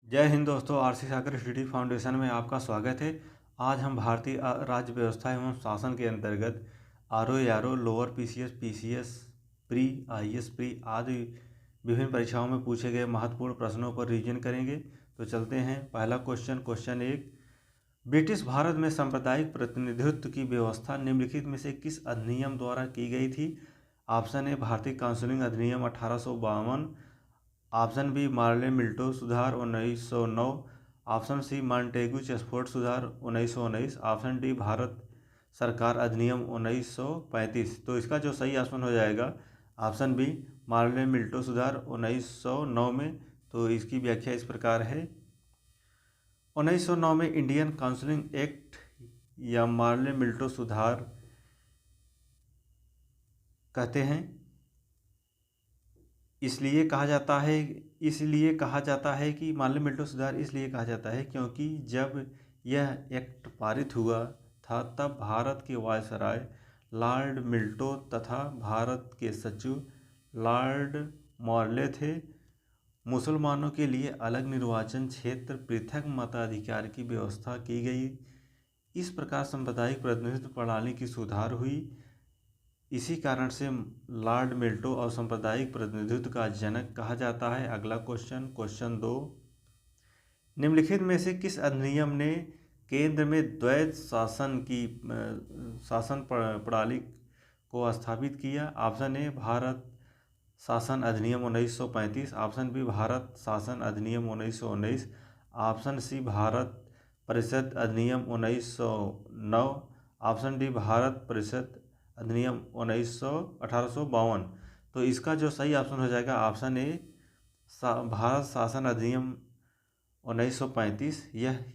जय हिंद दोस्तों, आरसी सागर study foundation में आपका स्वागत है। आज हम भारतीय राज्य व्यवस्था एवं शासन के अंतर्गत RO lower PCS, PCS pre, IAS pre आदि विभिन्न परीक्षाओं में पूछे गए महत्वपूर्ण प्रश्नों पर रिवीजन करेंगे। तो चलते हैं। पहला क्वेश्चन 1, ब्रिटिश भारत में सांप्रदायिक प्रतिनिधित्व की व्यवस्था निम्नलिखित में से किस अधिनियम द्वारा की गई थी? ऑप्शन ए भारतीय काउंसिलिंग अधिनियम 1852, ऑप्शन बी मार्ले मिल्टो सुधार 1909, ऑप्शन सी मॉन्टेगू चेम्सफोर्ड सुधार 1919, ऑप्शन डी भारत सरकार अधिनियम 1935। तो इसका जो सही ऑप्शन हो जाएगा ऑप्शन बी मार्ले मिल्टो सुधार 1909 में। तो इसकी व्याख्या इस प्रकार है। 1909 में इंडियन काउंसिलिंग एक्ट या मार्ले मिल्टो सुधार कहते हैं। इसलिए कहा जाता है कि मार्ले मिल्टो सुधार इसलिए कहा जाता है क्योंकि जब यह एक्ट पारित हुआ था तब भारत के वायसराय लॉर्ड मिल्टो तथा भारत के सचिव लॉर्ड मॉर्ले थे। मुसलमानों के लिए अलग निर्वाचन क्षेत्र, पृथक मताधिकार की व्यवस्था की गई। इस प्रकार सांप्रदायिक प्रतिनिधित्व प्रणाली की सुधार हुई। इसी कारण से लॉर्ड मिल्टो और सांप्रदायिक प्रतिनिधित्व का जनक कहा जाता है। अगला क्वेश्चन 2, निम्नलिखित में से किस अधिनियम ने केंद्र में द्वैध शासन प्रणाली को स्थापित किया? ऑप्शन ए भारत शासन अधिनियम 1935, ऑप्शन बी भारत शासन अधिनियम 1919, ऑप्शन सी भारत परिषद अधिनियम 1909, ऑप्शन डी भारत परिषद अधिनियम 1852। तो इसका जो सही ऑप्शन हो जाएगा ऑप्शन ए भारत शासन अधिनियम 1935। यह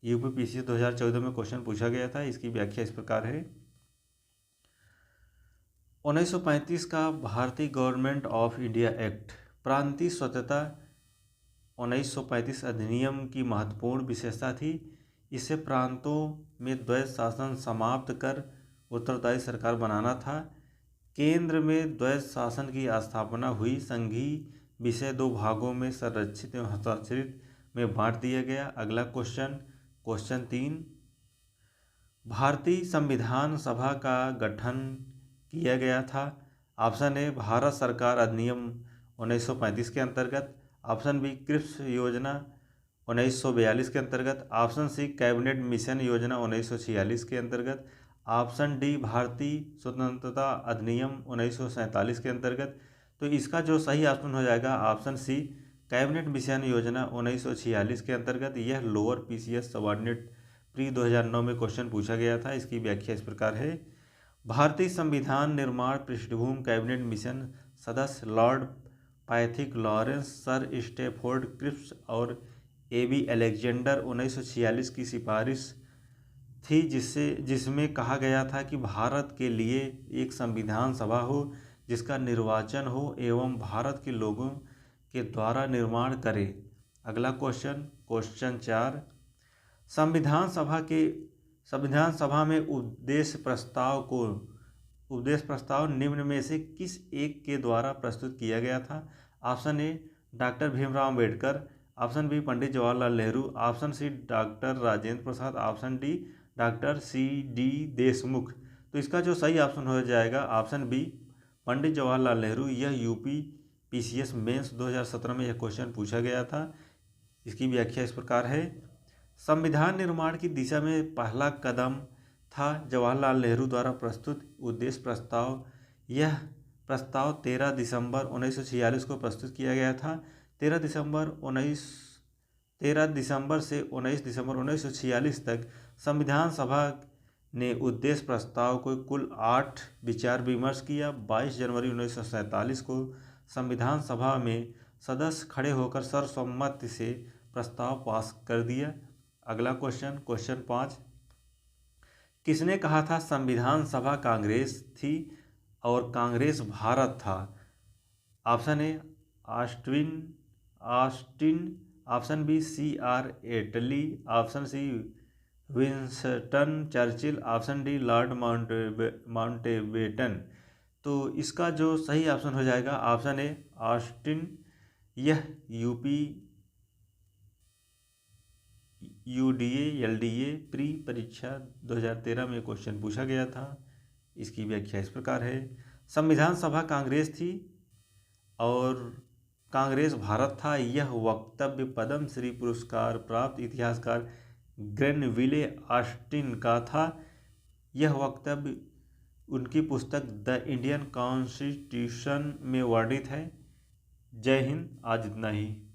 यूपीपीसीएस 2014 में क्वेश्चन पूछा गया था। इसकी व्याख्या इस प्रकार है। 1935 का भारतीय गवर्नमेंट ऑफ इंडिया एक्ट प्रांतीय स्वतंत्रता 1935 अधिनियम की महत्वपूर्ण विशेषता थी। इससे प्रांतों में द्वैध शासन समाप्त कर उत्तरदायी सरकार बनाना था। केंद्र में द्वैध शासन की स्थापना हुई। संघीय विषय 2 भागों में संरक्षित एवं हस्ताक्षरित में बांट दिया गया। अगला क्वेश्चन 3, भारतीय संविधान सभा का गठन किया गया था। ऑप्शन ए भारत सरकार अधिनियम 1935 के अंतर्गत, ऑप्शन बी क्रिप्स योजना 1942 के अंतर्गत, ऑप्शन सी कैबिनेट मिशन योजना 1946 के अंतर्गत, ऑप्शन डी भारतीय स्वतंत्रता अधिनियम 1947 के अंतर्गत। तो इसका जो सही ऑप्शन हो जाएगा ऑप्शन सी कैबिनेट मिशन योजना 1946 के अंतर्गत। यह लोअर पीसीएस सबऑर्डिनेट प्री 2009 में क्वेश्चन पूछा गया था। इसकी व्याख्या इस प्रकार है। भारतीय संविधान निर्माण पृष्ठभूमि कैबिनेट मिशन सदस्य Lord Pethick Lawrence, Sir Stafford Cripps और एबी अलेक्जेंडर 1946 की सिफारिश थी जिसमें कहा गया था कि भारत के लिए एक संविधान सभा हो जिसका निर्वाचन हो एवं भारत के लोगों के द्वारा निर्माण करे। अगला क्वेश्चन 4, संविधान सभा में उद्देश्य प्रस्ताव निम्न में से किस एक के द्वारा प्रस्तुत किया गया था? Option A doctor Bhimrao Ambedkar, option B Pandit Jawaharlal Nehru, option C doctor Rajendra Prasad, option D doctor CD. Deshmukh. तो इसका जो सही ऑप्शन हो जाएगा ऑप्शन बी पंडित जवाहरलाल नेहरू। यह यूपी पीसीएस मेंस 2017 में यह क्वेश्चन पूछा गया था। इसकी व्याख्या इस प्रकार है। संविधान निर्माण की दिशा में पहला कदम था जवाहरलाल नेहरू द्वारा प्रस्तुत उद्देश्य प्रस्ताव। यह प्रस्ताव 13 दिसंबर 1946 को प्रस्तुत किया गया था। 13 दिसंबर से 19 दिसंबर 1946 तक संविधान सभा ने उद्देश्य प्रस्ताव को कुल 8 विचार विमर्श किया। 22 जनवरी 1947 को संविधान सभा में सदस्य खड़े होकर सर्वसम्मति से प्रस्ताव पास कर दिया। अगला क्वेश्चन 5, किसने कहा था संविधान सभा कांग्रेस थी और कांग्रेस भारत था? Option A Austin, option B CR Attlee, option C Winston Churchill, option D Lord Mountbatten. तो इसका जो सही ऑप्शन हो जाएगा ऑप्शन ए ऑस्टिन। यह यूपी UDA LDA प्री परीक्षा 2013 में क्वेश्चन पूछा गया था। इसकी व्याख्या इस प्रकार है। संविधान सभा कांग्रेस थी और कांग्रेस भारत था। यह वक्तव्य पद्म श्री पुरस्कार प्राप्त इतिहासकार ग्रेनविले ऑस्टिन का था। यह वक्तव्य उनकी पुस्तक द इंडियन कॉन्स्टिट्यूशन में वर्णित है। जय हिंद। आज इतना ही।